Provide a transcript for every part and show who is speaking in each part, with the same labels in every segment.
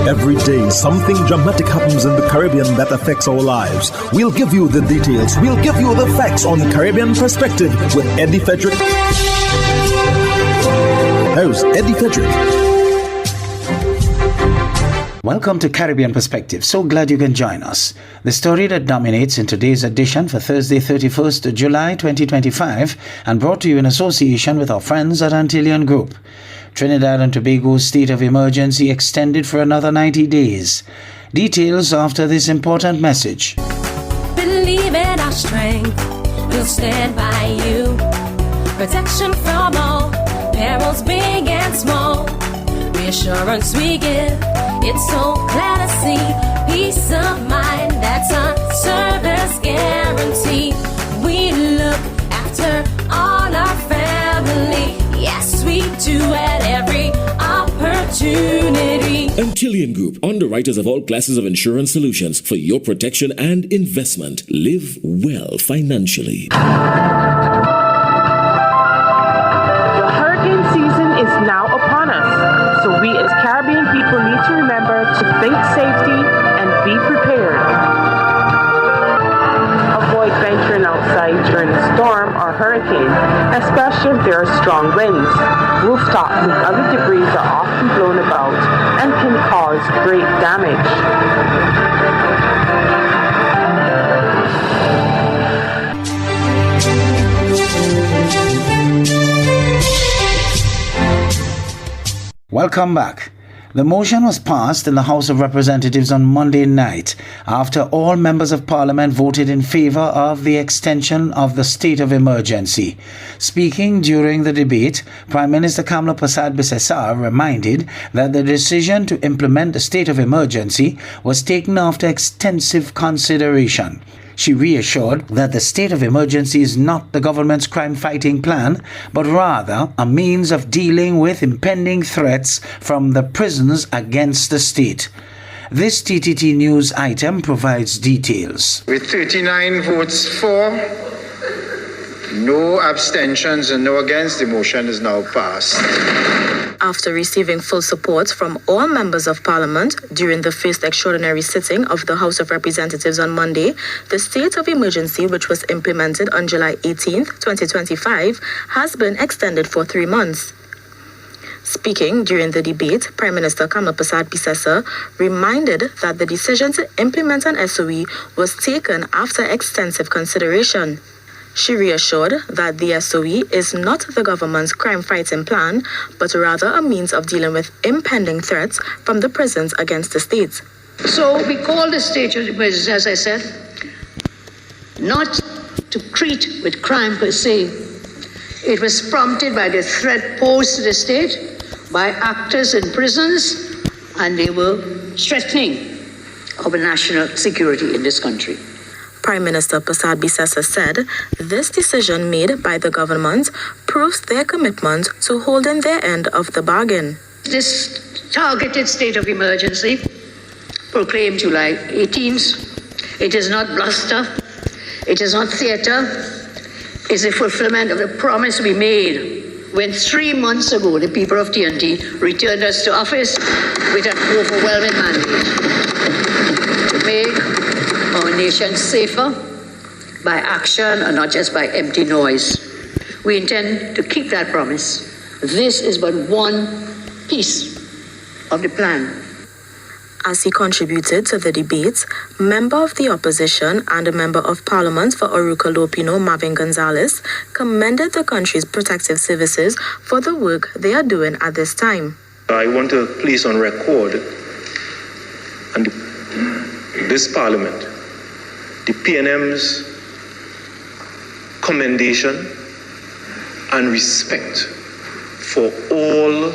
Speaker 1: Every day, something dramatic happens in the Caribbean that affects our lives. We'll give you the details. We'll give you the facts on Caribbean Perspective with Eddie Frederick. Host Eddie Frederick.
Speaker 2: Welcome to Caribbean Perspective. So glad you can join us. The story that dominates in today's edition for Thursday, 31st July 2025, and brought to you in association with our friends at Antillean Group. Trinidad and Tobago's state of emergency extended for another 90 days. Details after this important message.
Speaker 3: Believe in our strength, we'll stand by you. Protection from all, perils big and small. Reassurance we give, it's so glad to see. Peace of mind, that's our service guarantee. We look after all our family. Yes, we do at every opportunity.
Speaker 4: Antillean Group, underwriters of all classes of insurance solutions for your protection and investment. Live well financially.
Speaker 5: The hurricane season is now upon us, so we as Caribbean people need to remember to think safety and be prepared. Avoid venturing outside during a storm or hurricane, especially if there are strong winds. Rooftops and other debris are often blown about and can cause great damage.
Speaker 2: Welcome back. The motion was passed in the House of Representatives on Monday night after all members of Parliament voted in favour of the extension of the state of emergency. Speaking during the debate, Prime Minister Kamla Persad-Bissessar reminded that the decision to implement the state of emergency was taken after extensive consideration. She reassured that the state of emergency is not the government's crime-fighting plan, but rather a means of dealing with impending threats from the prisons against the state. This TTT News item provides details.
Speaker 6: With 39 votes for, no abstentions and no against, the motion is now passed.
Speaker 7: After receiving full support from all members of Parliament during the first extraordinary sitting of the House of Representatives on Monday, the state of emergency, which was implemented on July 18, 2025, has been extended for 3 months. Speaking during the debate, Prime Minister Kamla Persad-Bissessar reminded that the decision to implement an SOE was taken after extensive consideration. She reassured that the SOE is not the government's crime-fighting plan, but rather a means of dealing with impending threats from the prisons against the state.
Speaker 8: So we call the state of emergency, as I said, not to treat with crime per se. It was prompted by the threat posed to the state by actors in prisons, and they were threatening our national security in this country.
Speaker 7: Prime Minister Persad-Bissessar said this decision made by the government proves their commitment to holding their end of the bargain.
Speaker 8: This targeted state of emergency, proclaimed July 18th, it is not bluster, it is not theater, it's a fulfillment of the promise we made when 3 months ago the people of TNT returned us to office with an overwhelming mandate to make our nation safer by action and not just by empty noise. We intend to keep that promise. This is but one piece of the plan.
Speaker 7: As he contributed to the debate, member of the opposition and a member of parliament for Oruca Lopino, Marvin Gonzalez, commended the country's protective services for the work they are doing at this time.
Speaker 9: I want to place on record and this parliament the PNM's commendation and respect for all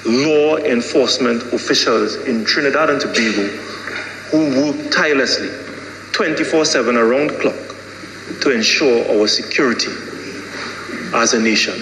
Speaker 9: law enforcement officials in Trinidad and Tobago who work tirelessly 24/7 around the clock to ensure our security as a nation.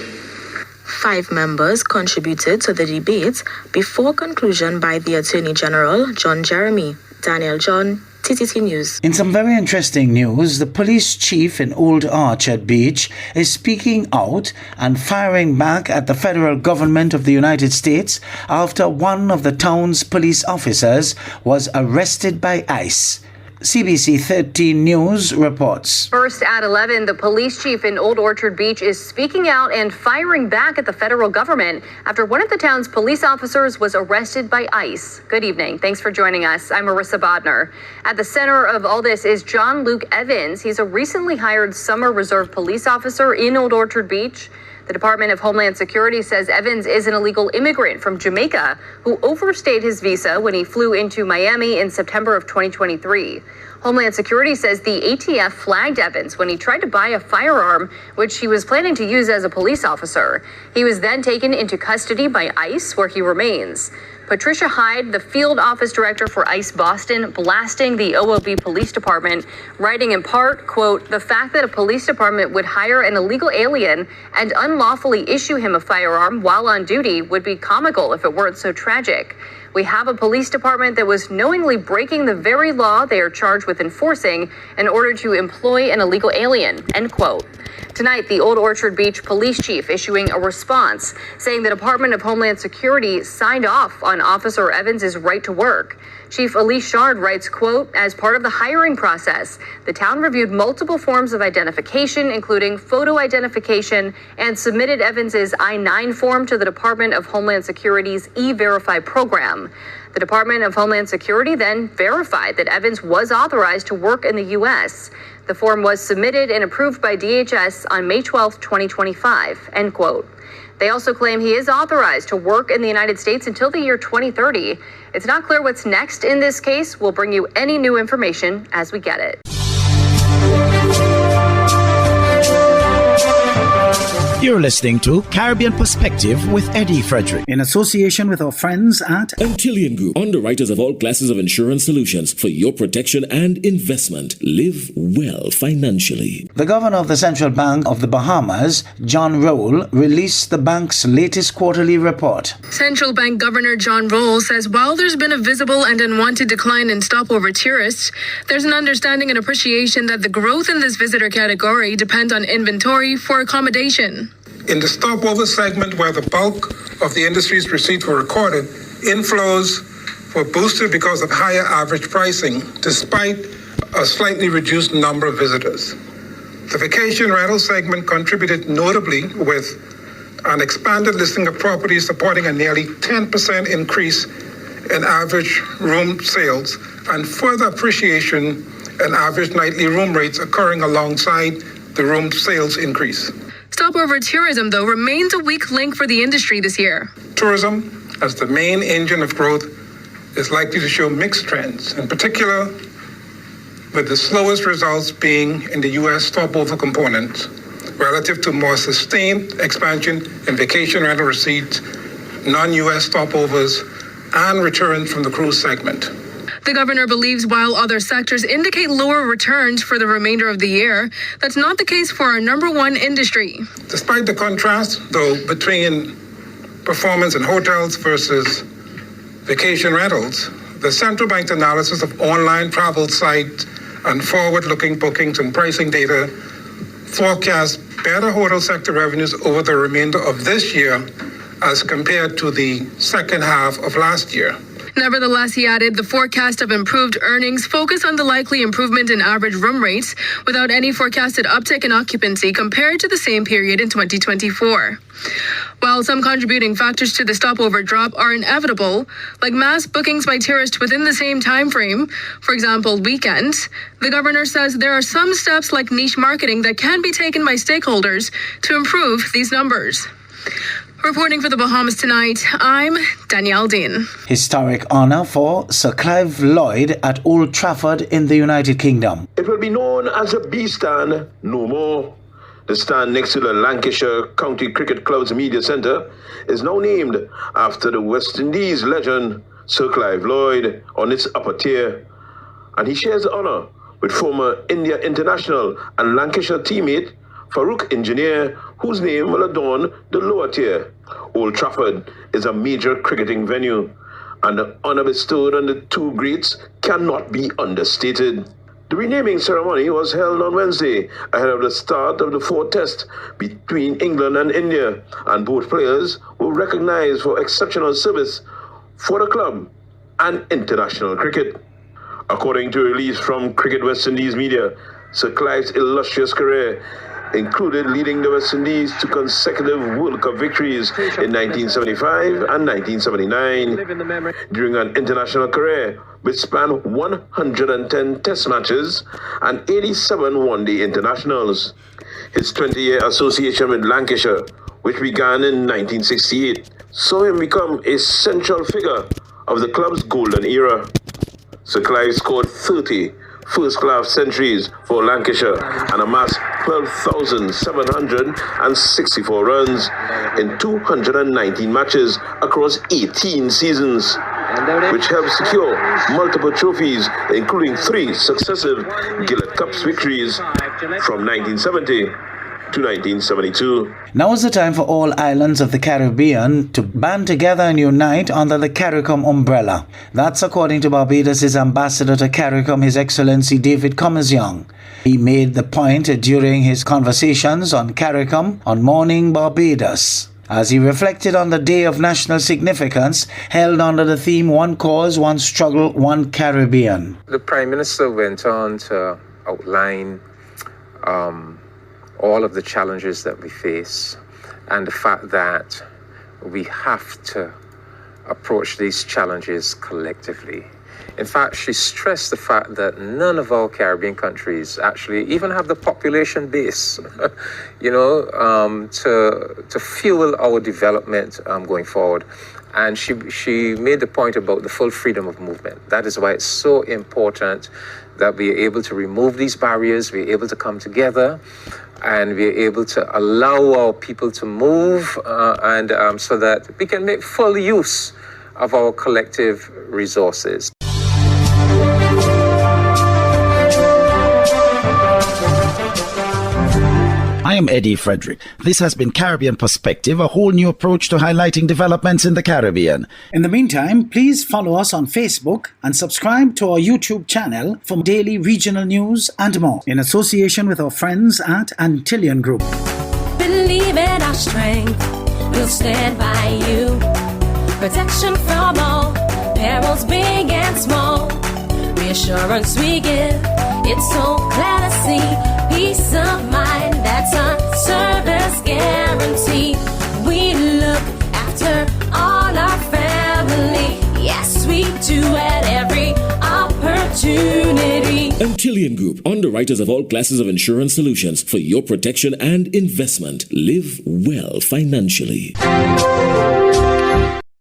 Speaker 7: 5 members contributed to the debate before conclusion by the Attorney General, John Jeremy. Daniel John, TTT News.
Speaker 2: In some very interesting news, the police chief in Old Orchard Beach is speaking out and firing back at the federal government of the United States after one of the town's police officers was arrested by ICE. CBC 13 News reports.
Speaker 10: First at 11, the police chief in Old Orchard Beach is speaking out and firing back at the federal government after one of the town's police officers was arrested by ICE. Good evening. Thanks for joining us. I'm Marissa Bodner. At the center of all this is John Luke Evans. He's a recently hired summer reserve police officer in Old Orchard Beach. The Department of Homeland Security says Evans is an illegal immigrant from Jamaica who overstayed his visa when he flew into Miami in September of 2023. Homeland Security says the ATF flagged Evans when he tried to buy a firearm, which he was planning to use as a police officer. He was then taken into custody by ICE, where he remains. Patricia Hyde, the field office director for ICE Boston, blasting the OOB Police Department, writing in part, quote, "The fact that a police department would hire an illegal alien and unlawfully issue him a firearm while on duty would be comical if it weren't so tragic. We have a police department that was knowingly breaking the very law they are charged with enforcing in order to employ an illegal alien," end quote. Tonight, the Old Orchard Beach police chief issuing a response saying the Department of Homeland Security signed off on Officer Evans's right to work. Chief Elise Shard writes, quote, "As part of the hiring process, the town reviewed multiple forms of identification, including photo identification, and submitted Evans's I-9 form to the Department of Homeland Security's E-Verify program. The Department of Homeland Security then verified that Evans was authorized to work in the U.S. The form was submitted and approved by DHS on May 12, 2025, end quote. They also claim he is authorized to work in the United States until the year 2030. It's not clear what's next in this case. We'll bring you any new information as we get it.
Speaker 1: You're listening to Caribbean Perspective with Eddie Frederick,
Speaker 2: in association with our friends at
Speaker 4: Antillian Group, underwriters of all classes of insurance solutions for your protection and investment. Live well financially.
Speaker 2: The governor of the Central Bank of the Bahamas, John Roll, released the bank's latest quarterly report.
Speaker 11: Central Bank Governor John Roll says while there's been a visible and unwanted decline in stopover tourists, there's an understanding and appreciation that the growth in this visitor category depends on inventory for accommodation.
Speaker 12: In the stopover segment, where the bulk of the industry's receipts were recorded, inflows were boosted because of higher average pricing, despite a slightly reduced number of visitors. The vacation rental segment contributed notably with an expanded listing of properties supporting a nearly 10% increase in average room sales and further appreciation in average nightly room rates occurring alongside the room sales increase.
Speaker 11: Stopover tourism, though, remains a weak link for the industry this year.
Speaker 12: Tourism, as the main engine of growth, is likely to show mixed trends, in particular with the slowest results being in the U.S. stopover component, relative to more sustained expansion in vacation rental receipts, non-U.S. stopovers, and returns from the cruise segment.
Speaker 11: The governor believes while other sectors indicate lower returns for the remainder of the year, that's not the case for our number one industry.
Speaker 12: Despite the contrast, though, between performance in hotels versus vacation rentals, the central bank's analysis of online travel sites and forward-looking bookings and pricing data forecasts better hotel sector revenues over the remainder of this year as compared to the second half of last year.
Speaker 11: Nevertheless, he added, the forecast of improved earnings focus on the likely improvement in average room rates without any forecasted uptick in occupancy compared to the same period in 2024. While some contributing factors to the stopover drop are inevitable, like mass bookings by tourists within the same time frame, for example, weekends, the governor says there are some steps like niche marketing that can be taken by stakeholders to improve these numbers. Reporting for the Bahamas Tonight, I'm Danielle Dean.
Speaker 2: Historic honor for Sir Clive Lloyd at Old Trafford in the United Kingdom.
Speaker 13: It will be known as a B stand no more. The stand next to the Lancashire County Cricket Club's media centre is now named after the West Indies legend Sir Clive Lloyd on its upper tier. And he shares the honour with former India international and Lancashire teammate Farouk Engineer, whose name will adorn the lower tier. Old Trafford is a major cricketing venue, and the honor bestowed on the two greats cannot be understated. The renaming ceremony was held on Wednesday ahead of the start of the fourth test between England and India, and both players were recognized for exceptional service for the club and international cricket. According to a release from Cricket West Indies media, Sir Clive's illustrious career included leading the West Indies to consecutive World Cup victories in 1975 and 1979, during an international career which spanned 110 test matches and 87 one-day internationals. His 20-year association with Lancashire, which began in 1968, saw him become a central figure of the club's golden era. Sir Clive scored 30 first-class centuries for Lancashire and amassed 12,764 runs in 219 matches across 18 seasons, which helped secure multiple trophies, including 3 successive Gillett Cups victories from 1970 to 1972.
Speaker 2: Now is the time for all islands of the Caribbean to band together and unite under the CARICOM umbrella. That's according to Barbados' ambassador to CARICOM, His Excellency David Comers-Young. He made the point during his conversations on CARICOM on Morning Barbados, as he reflected on the day of national significance held under the theme One Cause, One Struggle, One Caribbean.
Speaker 14: The Prime Minister went on to outline all of the challenges that we face and the fact that we have to approach these challenges collectively. In fact, she stressed the fact that none of our Caribbean countries actually even have the population base, to fuel our development going forward. And she made the point about the full freedom of movement. That is why it's so important that we are able to remove these barriers, we are able to come together, and we are able to allow our people to move, and so that we can make full use of our collective resources.
Speaker 15: I am Eddie Frederick. This has been Caribbean Perspective, a whole new approach to highlighting developments in the Caribbean.
Speaker 2: In the meantime, please follow us on Facebook and subscribe to our YouTube channel for daily regional news and more, in association with our friends at Antillian Group.
Speaker 3: Believe in our strength, we'll stand by you. Protection from all perils, big and small. Reassurance we give, it's so clear to see. Peace of mind, that's our service guarantee. We look after all our family. Yes, we do at every opportunity.
Speaker 4: Antillian Group, underwriters of all classes of insurance solutions for your protection and investment. Live well financially.